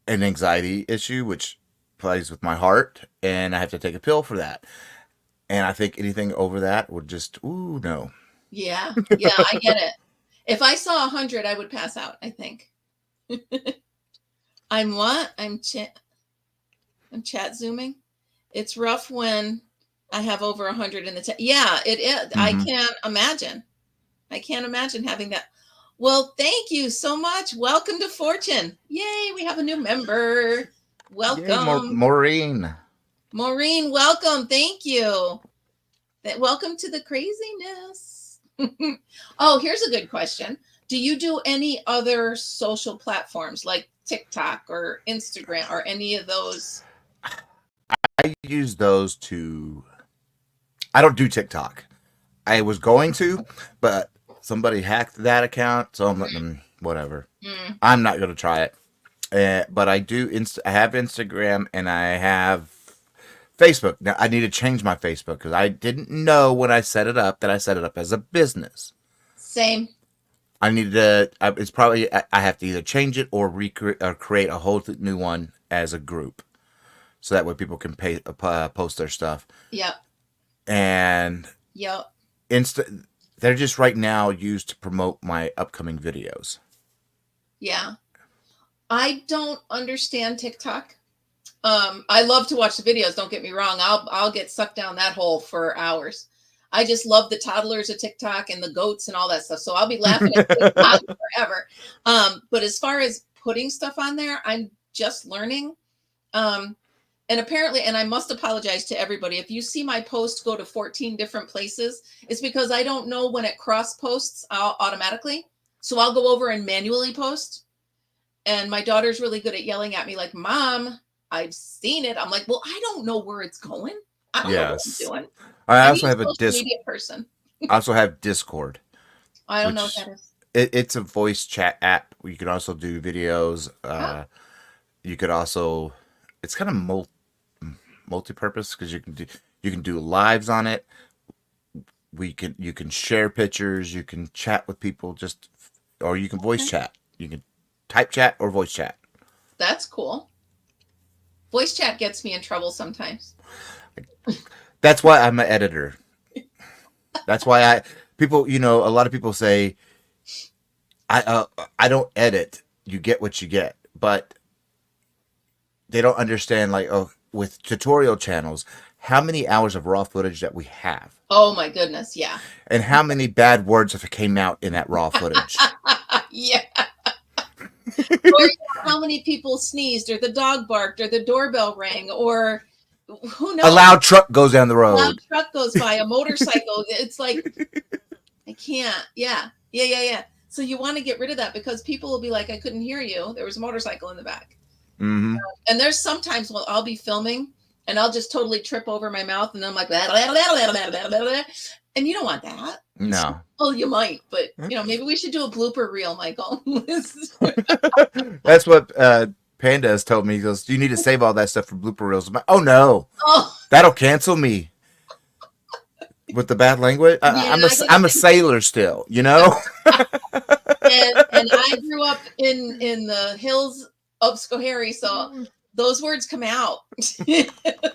an anxiety issue which plays with my heart, and I have to take a pill for that. And I think anything over that would just, ooh, no. Yeah, yeah, I get it. If I saw 100, I would pass out, I think. I'm what? I'm chat zooming. It's rough when I have over 100 in the chat. Yeah, it is. I Hmm. can't imagine. I can't imagine having that. Well, thank you so much. Welcome to Fortune. Yay, we have a new member. Yay, Welcome. Maureen. Maureen, welcome. Thank you. Welcome to the craziness. Oh, here's a good question. Do you do any other social platforms like TikTok or Instagram or any of those? I use those to. I don't do TikTok. I was going to, but somebody hacked that account, so I'm letting them. Whatever. Mm, I'm not gonna try it. But I do. I have Instagram and I have Facebook. Now I need to change my Facebook because I didn't know when I set it up that I set it up as a business. same. I need to. It's probably I have to either change it or recreate or create a whole new one as a group, so that way people can post their stuff. Yep. And Yep. they're just right now used to promote my upcoming videos. Yeah. I don't understand TikTok. I love to watch the videos. Don't get me wrong. I'll get sucked down that hole for hours. I just love the toddlers of TikTok and the goats and all that stuff. So I'll be laughing at TikTok forever. But as far as putting stuff on there, I'm just learning. And apparently, and I must apologize to everybody. If you see my post go to 14 different places, it's because I don't know when it cross posts automatically. So I'll go over and manually post. And my daughter's really good at yelling at me like, Mom, I've seen it. I'm like, well, I don't know where it's going. I don't know what I'm Yes. doing. I I also need a have social media person. I also have Discord, I don't know which what that is. it's a voice chat app. You can also do videos. Oh, You could also, it's kind of multi-purpose because you can do lives on it. You can share pictures. You can chat with people or you can voice okay. chat. You can type chat or voice chat. That's cool. Voice chat gets me in trouble sometimes. That's why I'm an editor. That's why a lot of people say I don't edit. You get what you get, but they don't understand, like, oh, with tutorial channels, how many hours of raw footage that we have, Oh my goodness. Yeah. and how many bad words if it came out in that raw footage. Yeah. Or how many people sneezed or the dog barked or the doorbell rang or who A knows? loud truck goes down the A loud road. truck goes by, a motorcycle. It's like, I can't. Yeah. Yeah. Yeah. Yeah. So you want to get rid of that because people will be like, I couldn't hear you. There was a motorcycle in the back. Hmm. And there's sometimes when I'll be filming and I'll just totally trip over my mouth and I'm like, blah, blah, blah, blah, blah, blah, blah, blah. And you don't want that. No. Well, you might, but maybe we should do a blooper reel, Michael. That's what Panda has told me. He goes, "You need to save all that stuff for blooper reels." I'm like, oh no, Oh, that'll cancel me with the bad language. yeah, I'm a sailor still, you know. and And I grew up in the hills of Schoharie, so those words come out.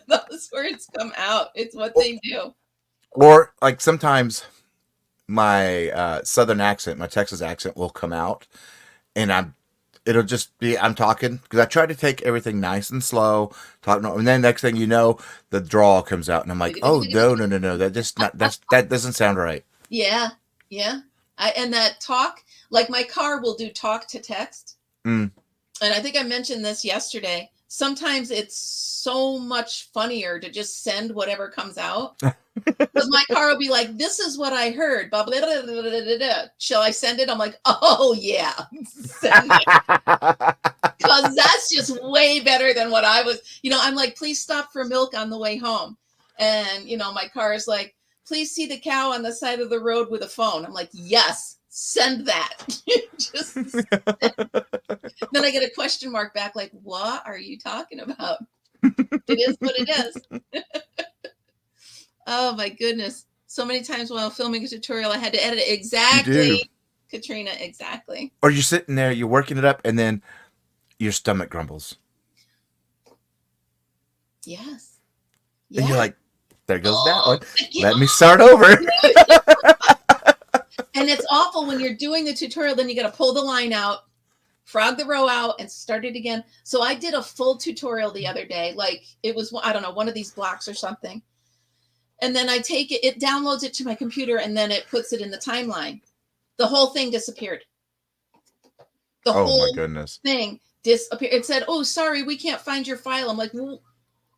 Those words come out. It's what they do. Or like sometimes my southern accent, my Texas accent will come out, and it'll just be I'm talking because I try to take everything nice and slow, and then next thing you know, the drawl comes out, and I'm like, oh no, that doesn't sound right. Yeah, yeah. And that talk, like my car will do talk to text. Mm. And I think I mentioned this yesterday. Sometimes it's so much funnier to just send whatever comes out. Because my car will be like, this is what I heard. Blah, blah, blah, blah, blah, blah. Shall I send it? I'm like, oh, yeah. Send it. Because that's just way better than what I was. I'm like, please stop for milk on the way home. And, my car is like, please see the cow on the side of the road with a phone. I'm like, yes, send that. Just send. Then I get a question mark back like, what are you talking about? It is what it is. Oh, my goodness. So many times while filming a tutorial, I had to edit it. Exactly, Katrina, exactly. Or you're sitting there, you're working it up, and then your stomach grumbles. Yes. And you're like, there goes that one. Let me start over. And it's awful when you're doing the tutorial, then you got to pull the line out, frog the row out, and start it again. So I did a full tutorial the other day. Like it was, I don't know, one of these blocks or something. And then I take it, it downloads it to my computer, and then it puts it in the timeline. The whole thing disappeared. The whole my goodness. thing disappeared. It said, oh, sorry, we can't find your file. I'm like, well,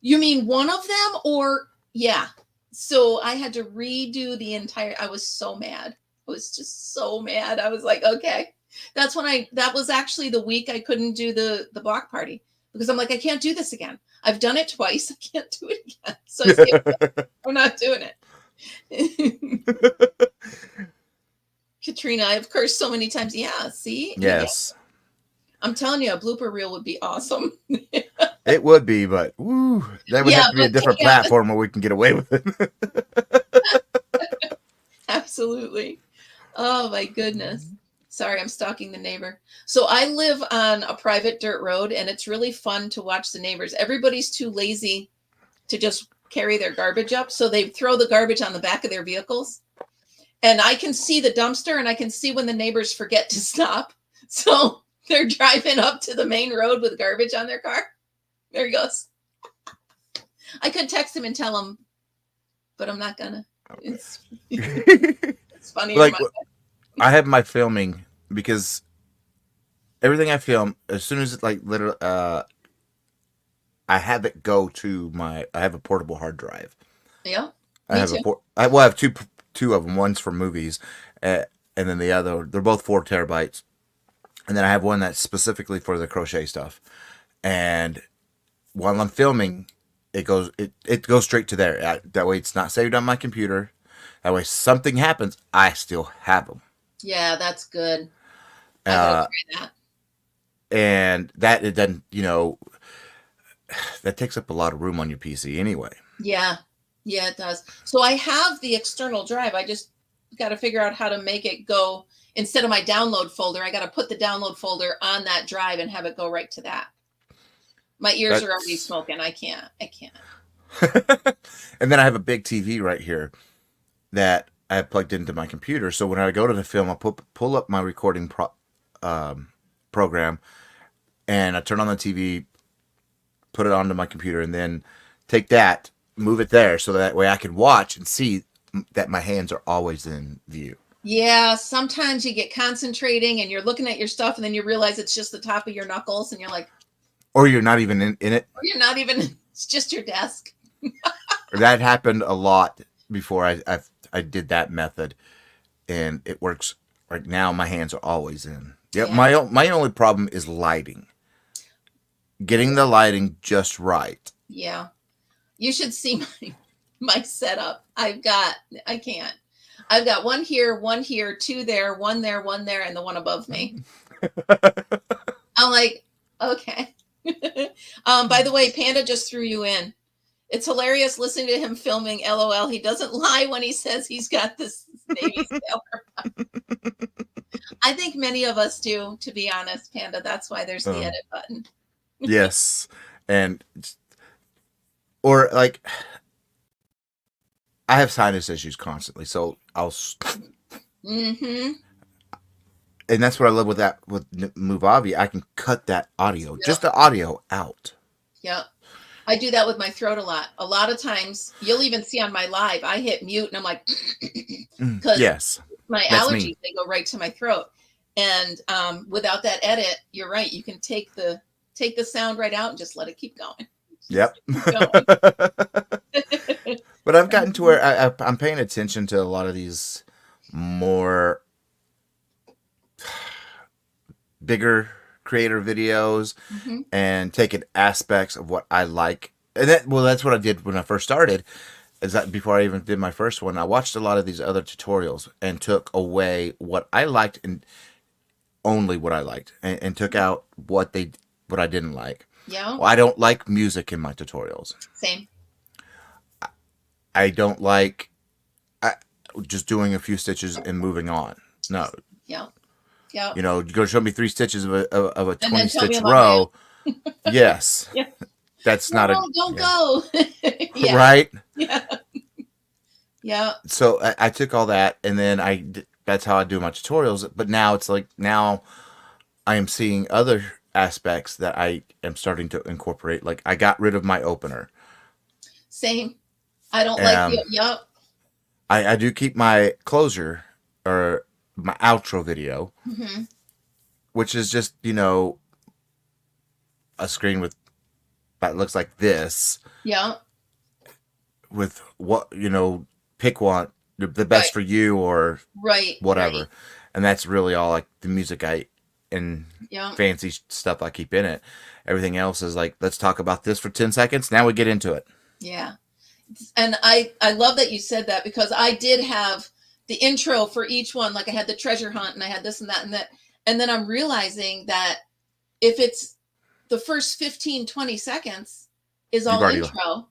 you mean one of them? Or yeah. So I had to redo the entire, I was so mad. I was just so mad. I was like, okay. That was actually the week I couldn't do the block party because I'm like, I can't do this again. I've done it twice. I can't do it again. So I said, I'm not doing it. Katrina, I've cursed so many times. Yeah, see? Yes. Yeah. I'm telling you, a blooper reel would be awesome. It would be, but that would have to be a different platform where we can get away with it. Absolutely. Oh, my goodness. Sorry, I'm stalking the neighbor. So I live on a private dirt road, and it's really fun to watch the neighbors. Everybody's too lazy to just carry their garbage up, so they throw the garbage on the back of their vehicles. And I can see the dumpster, and I can see when the neighbors forget to stop. So they're driving up to the main road with garbage on their car. There he goes. I could text him and tell him, but I'm not gonna. It's funny. Like I have my filming because everything I film, as soon as it's like literally, I have it go to I have a portable hard drive. Yeah. I have two of them. One's for movies, and then the other, they're both 4 terabytes. And then I have one that's specifically for the crochet stuff. And while I'm filming, it goes straight to there. That way it's not saved on my computer. That way something happens, I still have them. Yeah, that's good. I gotta try that. And that it doesn't, that takes up a lot of room on your PC anyway. Yeah, it does. So I have the external drive. I just got to figure out how to make it go instead of my download folder. I got to put the download folder on that drive and have it go right to that. My ears are already smoking. I can't. And then I have a big TV right here that I have plugged into my computer. So when I go to the film, I pull up my recording program, and I turn on the TV, put it onto my computer, and then take that, move it there, so that way I can watch and see that my hands are always in view. Yeah, sometimes you get concentrating and you're looking at your stuff, and then you realize it's just the top of your knuckles, and you're like, or you're not even in it. Or you're not even. It's just your desk. That happened a lot before I did that method, and it works. Right now, my hands are always in. Yeah. My only problem is lighting. Getting the lighting just right. Yeah. You should see my setup. I've got one here, 2 there, 1 there, 1 there, and the one above me. I'm like, okay. By the way, Panda just threw you in. It's hilarious listening to him filming. LOL. He doesn't lie when he says he's got this Navy sailor. I think many of us do, to be honest, Panda. That's why there's the edit button. Yes. And, or like, I have sinus issues constantly. So Mm-hmm. and that's what I love with that, with Movavi. I can cut that audio, Yep. just the audio out. Yep. I do that with my throat a lot. A lot of times, you'll even see on my live, I hit mute and I'm like, because Yes. my That's allergies, me. they go right to my throat. And without that edit, you're right. You can take the sound right out and just let it keep going. Yep. But I've gotten to where I'm paying attention to a lot of these more bigger creator videos Mm-hmm. and taking aspects of what I like. And that's what I did when I first started. Is that before I even did my first one, I watched a lot of these other tutorials and took away what I liked and only what I liked, and took out what I didn't like. Yeah. Well, I don't like music in my tutorials. Same. I don't like just doing a few stitches and moving on. No. Yeah. Yeah. You know, you're going to show me 3 stitches of a 20 stitch about row. Yes. Yeah. That's No, not don't go. Yeah. Right? Yeah. Yeah. So I took all that, and then that's how I do my tutorials. But now it's like, now I am seeing other aspects that I am starting to incorporate. Like, I got rid of my opener. Same. I don't like the, yep. I do keep my closure, or my outro video, Mm-hmm. which is just, a screen that looks like this. Yeah. With what, pick one, the best for you, or whatever. Right. And that's really all, like, the music and fancy stuff I keep in it. Everything else is like, let's talk about this for 10 seconds. Now we get into it. Yeah. And I love that you said that, because I did have the intro for each one. Like, I had the treasure hunt and I had this and that and that. And then I'm realizing that if it's the first 15, 20 seconds is all intro,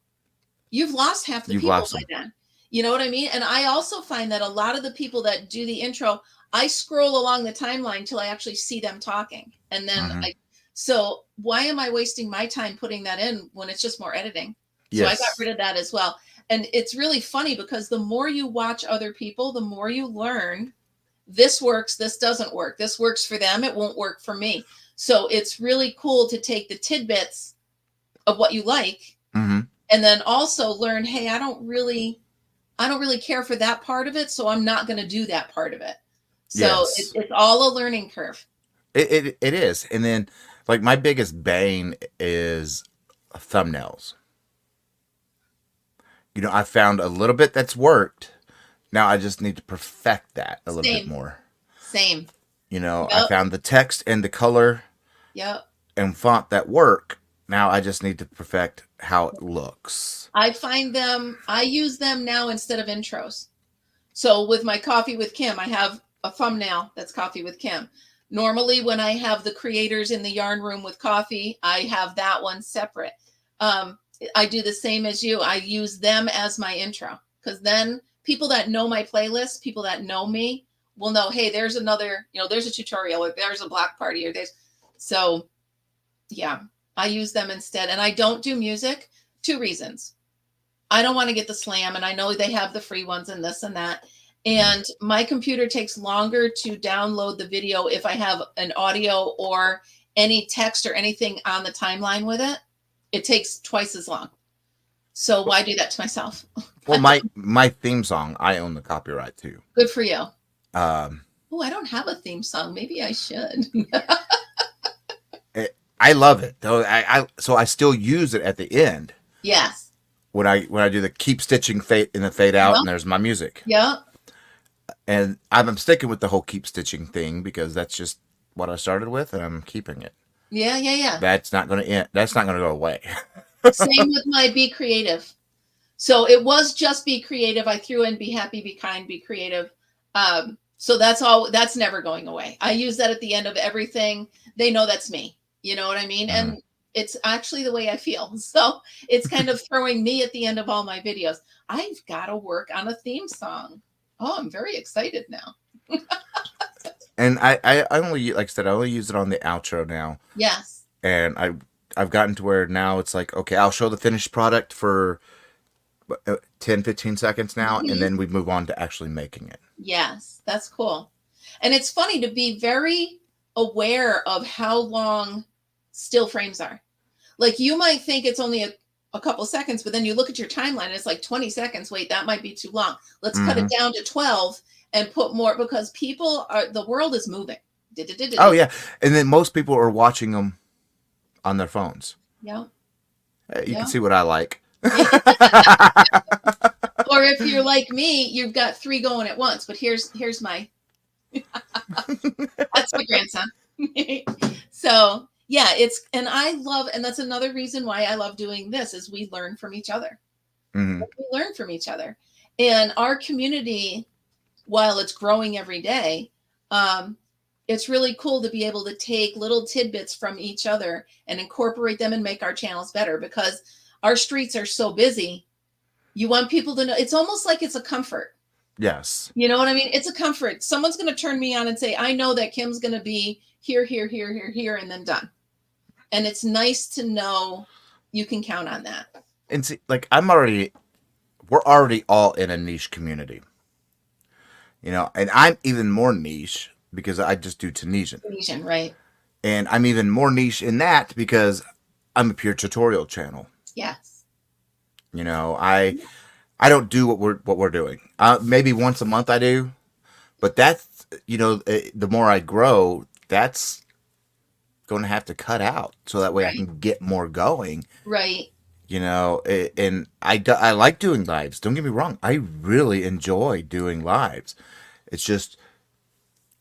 you've lost half the people by then. You know what I mean? And I also find that a lot of the people that do the intro, I scroll along the timeline till I actually see them talking. And then so why am I wasting my time putting that in when it's just more editing? So I got rid of that as well. And it's really funny, because the more you watch other people, the more you learn, this works, this doesn't work. This works for them, it won't work for me. So it's really cool to take the tidbits of what you like, and then also learn, hey, I don't really care for that part of it, so I'm not going to do that part of it. So it's all a learning curve. It is. And then, like, my biggest bane is thumbnails. I found a little bit that's worked. Now I just need to perfect that a little bit more. Same. I found the text and the color and font that work. Now I just need to perfect how it looks. I use them now instead of intros. So with my Coffee with Kim, I have a thumbnail that's Coffee with Kim. Normally, when I have the creators in the yarn room with coffee, I have that one separate. I do the same as you. I use them as my intro, because then people that know my playlist, people that know me, will know, hey, there's another, there's a tutorial, or there's a block party, or there's, so yeah, I use them instead. And I don't do music. 2 reasons. I don't want to get the slam, and I know they have the free ones and this and that. And my computer takes longer to download the video if I have an audio or any text or anything on the timeline with it. It takes twice as long. So why do that to myself? Well, my theme song, I own the copyright too. Good for you. I don't have a theme song. Maybe I should. I love it though. So I still use it at the end. Yes. When I do the keep stitching fade in the fade out, and there's my music. Yeah. And I'm sticking with the whole keep stitching thing, because that's just what I started with, and I'm keeping it. Yeah. That's not going to end. That's not going to go away. Same with my Be Creative. So it was just Be Creative. I threw in Be Happy, Be Kind, Be Creative. So that's never going away. I use that at the end of everything. They know that's me. You know what I mean? And it's actually the way I feel. So it's kind of throwing me at the end of all my videos. I've got to work on a theme song. Oh, I'm very excited now. And I only, like I said, I only use it on the outro now. Yes. And I've gotten to where now it's like, okay, I'll show the finished product for 10, 15 seconds now, and then we move on to actually making it. Yes, that's cool. And it's funny to be very aware of how long still frames are. Like you might think it's only a couple seconds, but then you look at your timeline and it's like 20 seconds. Wait, that might be too long. Let's cut it down to 12 and put more, because the world is moving. Oh yeah. And then most people are watching them on their phones. Yeah. You can see what I like. Or if you're like me, you've got 3 going at once. But here's my that's my grandson. So yeah, and I love, and that's another reason why I love doing this, is we learn from each other. We learn from each other. And our community, while it's growing every day, it's really cool to be able to take little tidbits from each other and incorporate them and make our channels better, because our streets are so busy. You want people to know. It's almost like it's a comfort. Yes. You know what I mean? It's a comfort. Someone's going to turn me on and say, I know that Kim's going to be here, here, here, here, here, and then done. And it's nice to know you can count on that. And see, like we're already all in a niche community. You know, and I'm even more niche because I just do Tunisian. Tunisian, right. And I'm even more niche in that because I'm a pure tutorial channel. Yes. You know, I don't do what we're doing. Maybe once a month I do, but that's, you know, the more I grow, that's going to have to cut out so that way I can get more going. Right. You know, and I like doing lives. Don't get me wrong. I really enjoy doing lives. It's just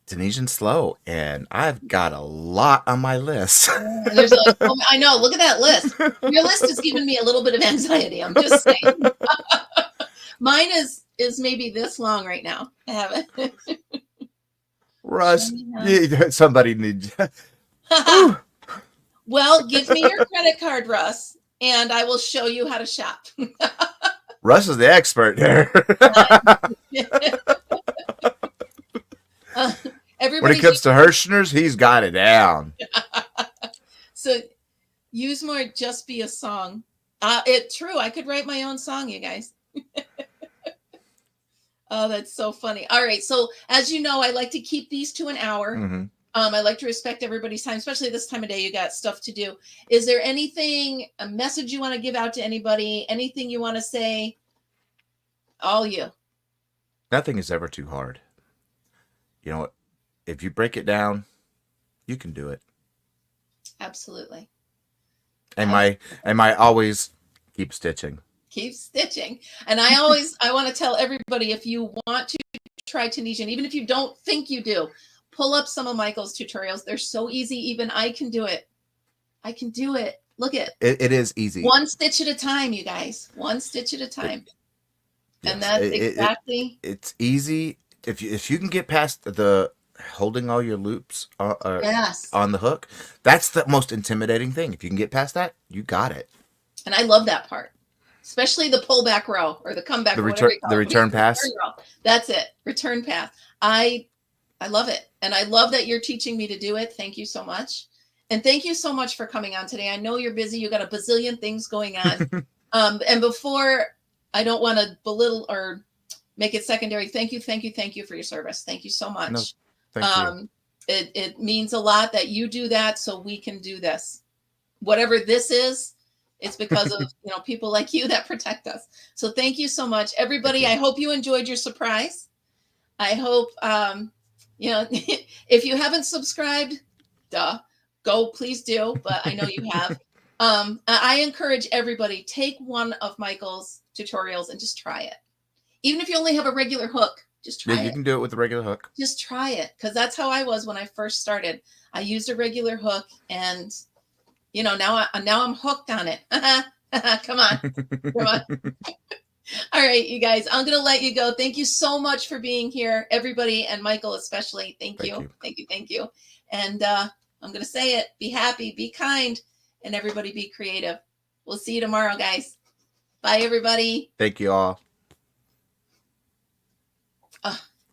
Tunisian slow, and I've got a lot on my list. I know. Look at that list. Your list is giving me a little bit of anxiety. I'm just saying. Mine is maybe this long right now. I have it. Russ, somebody needs. Well, give me your credit card, Russ, and I will show you how to shop. Russ is the expert there. When it comes to Hirschner's, he's got it down. So use more, just be a song. True. I could write my own song, you guys. Oh, that's so funny. All right. So as you know, I like to keep these to an hour. I like to respect everybody's time, especially this time of day. You got stuff to do. Is there anything, a message you want to give out to anybody? Anything you want to say? All you. Nothing is ever too hard. You know what? If you break it down, you can do it. Absolutely. And my always keep stitching. Keep stitching. And I want to tell everybody, if you want to try Tunisian, even if you don't think you do, pull up some of Michael's tutorials. They're so easy. Even I can do it. I can do it. Look at it. It is easy. One stitch at a time, you guys. One stitch at a time. Yes, and that's exactly. It's easy. If you can get past the holding all your loops on the hook, that's the most intimidating thing. If you can get past that, you got it. And I love that part, especially the pullback row or the comeback. The return pass. That's it. Return path. I love it, and I love that you're teaching me to do it. Thank you so much, and thank you so much for coming on today. I know you're busy. You got a bazillion things going on. And before, I don't want to belittle or make it secondary. Thank you for your service. Thank you so much. No, thank you. It means a lot that you do that so we can do this. Whatever this is, it's because of people like you that protect us. So thank you so much, everybody. I hope you enjoyed your surprise. I hope if you haven't subscribed, go, please do. But I know you have. I encourage everybody, take one of Michael's tutorials and just try it. Even if you only have a regular hook, just try it. You can do it with a regular hook. Just try it, because that's how I was when I first started. I used a regular hook, and now I'm hooked on it. Come on. All right, you guys, I'm gonna let you go. Thank you so much for being here, everybody, and Michael especially. Thank you. And I'm gonna say it: be happy, be kind, and everybody be creative. We'll see you tomorrow, guys. Bye, everybody. Thank you all.